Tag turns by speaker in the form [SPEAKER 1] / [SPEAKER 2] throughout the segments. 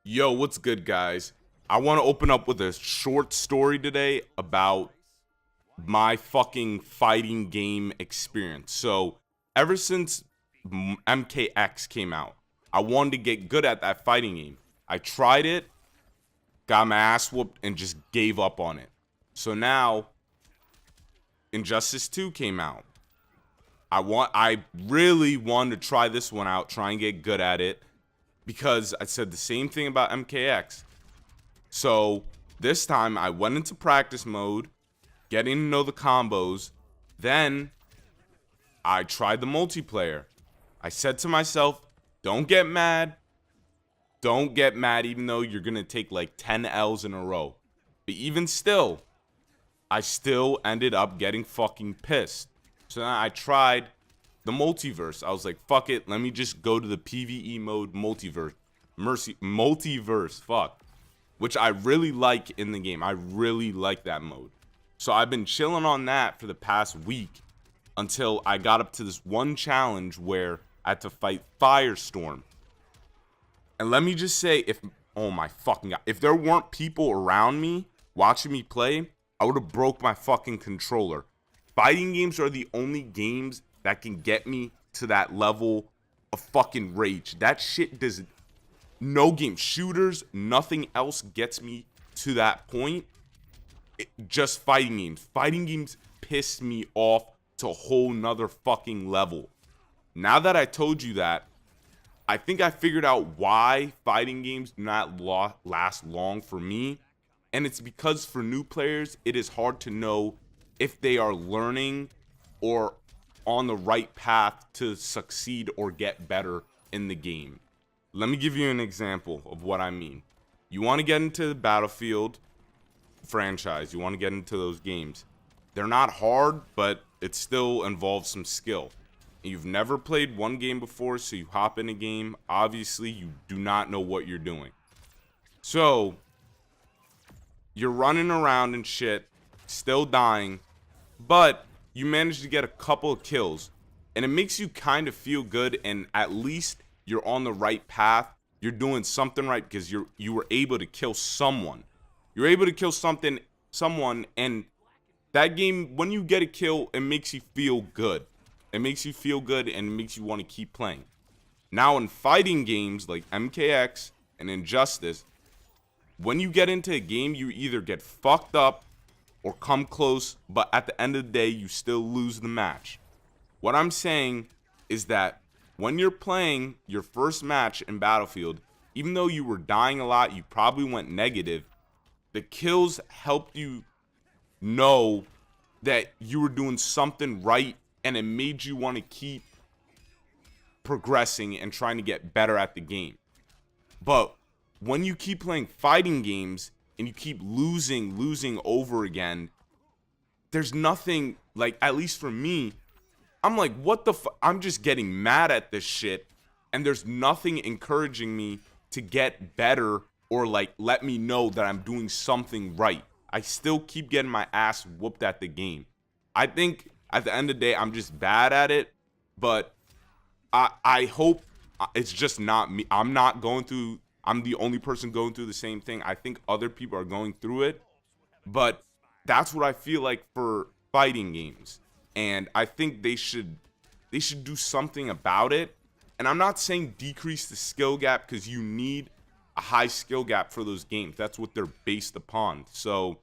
[SPEAKER 1] Yo, what's good, guys? I want to open up with a short story today about my fucking fighting game experience. So, ever since MKX came out, I wanted to get good at that fighting game. I tried it, got my ass whooped, and just gave up on it. So now, Injustice 2 came out. I really wanted to try this one out, try and get good at it, because I said the same thing about MKX. So this time I went into practice mode, getting to know the combos. Then I tried the multiplayer. I said to myself, don't get mad. Don't get mad even though you're going to take like 10 L's in a row. But even still, I still ended up getting fucking pissed. So then I tried the multiverse. I was like, fuck it. Let me just go to the PvE mode multiverse. Multiverse. Fuck. Which I really like in the game. I really like that mode. So I've been chilling on that for the past week until I got up to this one challenge where I had to fight Firestorm. And let me just say, oh my fucking god, if there weren't people around me watching me play, I would have broke my fucking controller. Fighting games are the only games that can get me to that level of fucking rage. That shit does no game. Shooters, nothing else gets me to that point. Just fighting games. Fighting games piss me off to a whole nother fucking level. Now that I told you that, I think I figured out why fighting games do not last long for me. And it's because for new players, it is hard to know if they are learning or on the right path to succeed or get better in the game. Let me give you an example of what I mean. You want to get into the Battlefield franchise. You want to get into those games. They're not hard, but it still involves some skill. You've never played one game before, so you hop in a game. Obviously, you do not know what you're doing. So, you're running around and shit, still dying, but you manage to get a couple of kills. And it makes you kind of feel good, and at least you're on the right path. You're doing something right because you were able to kill someone. You're able to kill someone, and that game, when you get a kill, it makes you feel good. It makes you feel good and it makes you want to keep playing. Now in fighting games like MKX and Injustice, when you get into a game, you either get fucked up or come close, but at the end of the day, you still lose the match. What I'm saying is that when you're playing your first match in Battlefield, even though you were dying a lot, you probably went negative, the kills helped you know that you were doing something right, and it made you want to keep progressing and trying to get better at the game. But when you keep playing fighting games and you keep losing over again, there's nothing, like, at least for me, I'm like, what the fuck? I'm just getting mad at this shit, and there's nothing encouraging me to get better or, like, let me know that I'm doing something right. I still keep getting my ass whooped at the game. I think at the end of the day, I'm just bad at it, but I hope it's just not me. I'm the only person going through the same thing. I think other people are going through it, but that's what I feel like for fighting games. And I think they should do something about it. And I'm not saying decrease the skill gap, because you need a high skill gap for those games. That's what they're based upon. So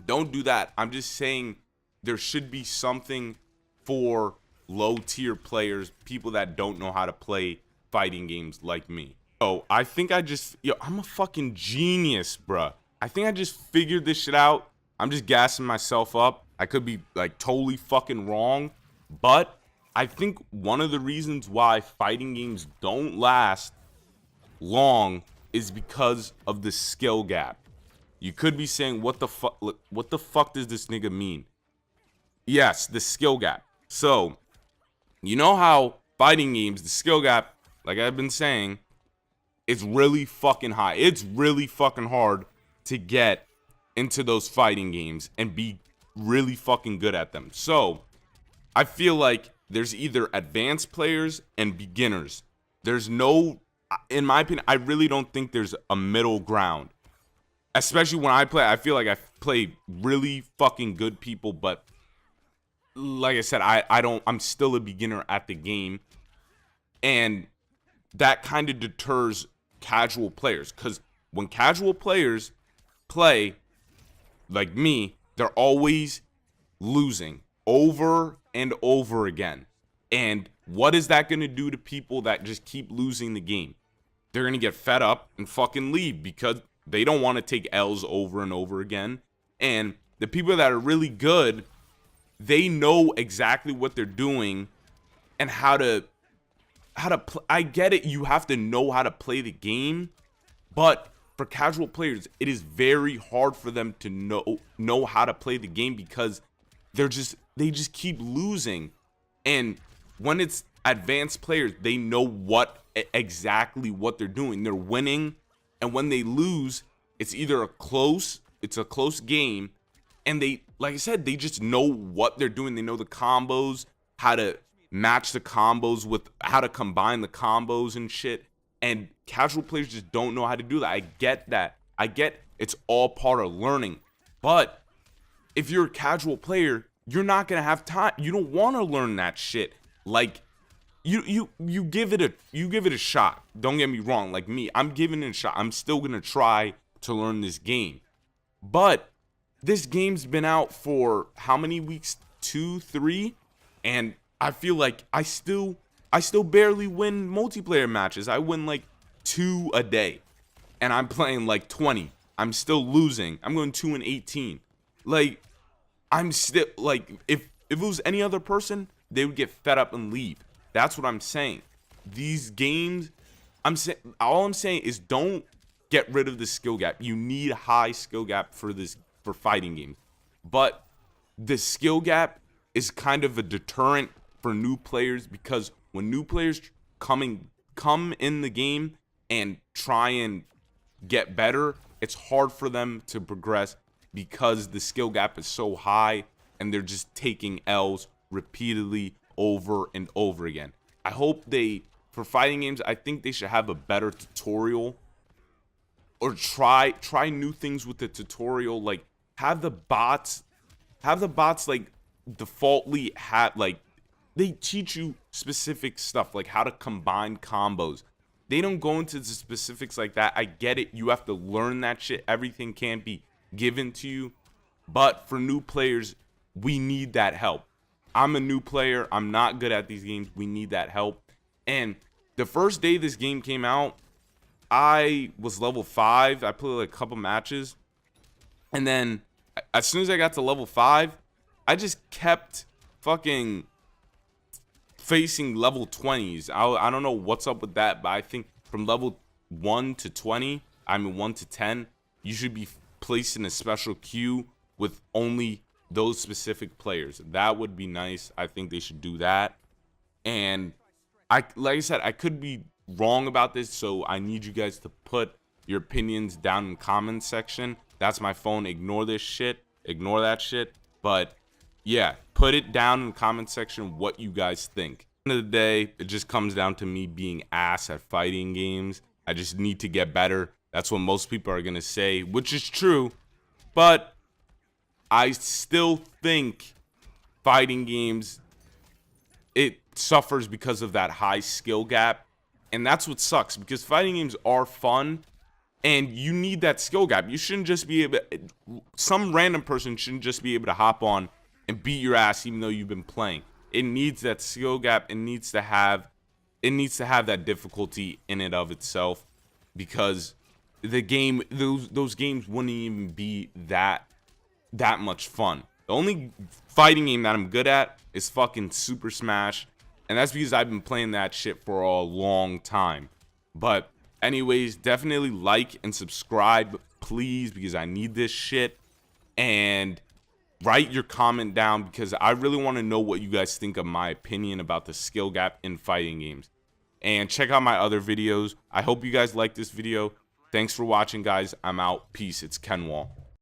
[SPEAKER 1] don't do that. I'm just saying there should be something for low tier players, people that don't know how to play fighting games like me. Oh, I think I'm a fucking genius, bruh. I think I just figured this shit out. I'm just gassing myself up. I could be like totally fucking wrong, but I think one of the reasons why fighting games don't last long is because of the skill gap. You could be saying, what the fuck does this nigga mean? Yes, the skill gap. So, you know how fighting games, the skill gap, like I've been saying, it's really fucking high. It's really fucking hard to get into those fighting games and be really fucking good at them. So, I feel like there's either advanced players and beginners. There's no in my opinion, I really don't think there's a middle ground. Especially when I play, I feel like I play really fucking good people, but like I said, I'm still a beginner at the game, and that kind of deters casual players, because when casual players play like me, they're always losing over and over again. And what is that going to do to people that just keep losing the game? They're going to get fed up and fucking leave, because they don't want to take L's over and over again. And the people that are really good, they know exactly what they're doing and how to I get it, you have to know how to play the game, but for casual players, it is very hard for them to know how to play the game, because they just keep losing. And when it's advanced players, they know exactly what they're doing. They're winning, and when they lose, it's either a close game, and they, like I said, they just know what they're doing. They know the combos, how to match the combos with how to combine the combos and shit. And casual players just don't know how to do that. I get that. I get it's all part of learning. But if you're a casual player, you're not gonna have time. You don't want to learn that shit. Like, you give it a shot. Don't get me wrong. Like me, I'm giving it a shot. I'm still gonna try to learn this game. But this game's been out for how many weeks? 2, 3, and I feel like I still barely win multiplayer matches. I win like 2 a day, and I'm playing like 20. I'm still losing. I'm going 2-18. Like, I'm still like, if it was any other person, they would get fed up and leave. That's what I'm saying. These games, all I'm saying is don't get rid of the skill gap. You need a high skill gap for fighting games, but the skill gap is kind of a deterrent for new players, because when new players come in the game and try and get better, it's hard for them to progress, because the skill gap is so high and they're just taking L's repeatedly over and over again. I hope for fighting games, I think they should have a better tutorial, or try new things with the tutorial. Like, have the bots like defaultly like, they teach you specific stuff, like how to combine combos. They don't go into the specifics like that. I get it. You have to learn that shit. Everything can't be given to you. But for new players, we need that help. I'm a new player. I'm not good at these games. We need that help. And the first day this game came out, I was level 5. I played like a couple matches. And then as soon as I got to level 5, I just kept fucking facing level 20s. I don't know what's up with that, but I think from level 1 to 20, I mean 1 to 10, you should be placed in a special queue with only those specific players. That would be nice. I think they should do that. And like I said, I could be wrong about this, so I need you guys to put your opinions down in the comments section. That's my phone. Ignore this shit. Ignore that shit. But yeah, put it down in the comment section what you guys think. At the end of the day, it just comes down to me being ass at fighting games. I just need to get better. That's what most people are going to say, which is true. But I still think fighting games, it suffers because of that high skill gap. And that's what sucks, because fighting games are fun, and you need that skill gap. You shouldn't just be able to, some random person shouldn't just be able to hop on and beat your ass even though you've been playing. It needs that skill gap. It needs to have that difficulty in and of itself, because the game, those games wouldn't even be that much fun. The only fighting game that I'm good at is fucking Super Smash, and that's because I've been playing that shit for a long time. But anyways, definitely like and subscribe, please, because I need this shit. And write your comment down, because I really want to know what you guys think of my opinion about the skill gap in fighting games. And check out my other videos. I hope you guys like this video. Thanks for watching, guys. I'm out. Peace. It's Kenwall.